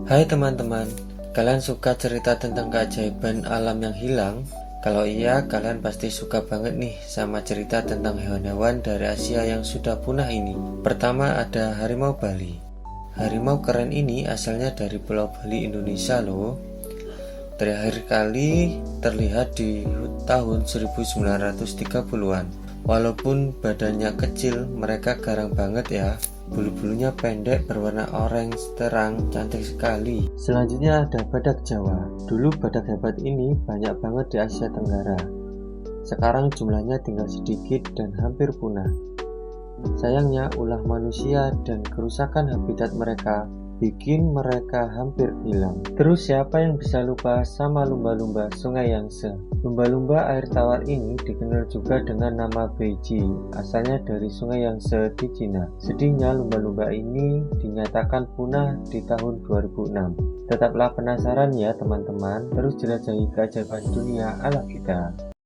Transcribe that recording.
Hai teman-teman, kalian suka cerita tentang keajaiban alam yang hilang? Kalau iya, kalian pasti suka banget nih sama cerita tentang hewan-hewan dari Asia yang sudah punah ini. Pertama ada harimau Bali. Harimau keren ini asalnya dari Pulau Bali, Indonesia loh. Terakhir kali terlihat di tahun 1930-an. Walaupun badannya kecil, mereka garang banget ya. Bulu-bulunya pendek berwarna orange terang, cantik sekali. Selanjutnya ada badak Jawa. Dulu badak hebat ini banyak banget di Asia Tenggara. Sekarang jumlahnya tinggal sedikit dan hampir punah. Sayangnya ulah manusia dan kerusakan habitat mereka bikin mereka hampir hilang. Terus siapa yang bisa lupa sama lumba-lumba Sungai Yangtze? Lumba-lumba air tawar ini dikenal juga dengan nama Beiji, asalnya dari Sungai Yangtze di Cina. Sedihnya lumba-lumba ini dinyatakan punah di tahun 2006. Tetaplah penasaran ya teman-teman, terus jelajahi keajaiban dunia ala kita.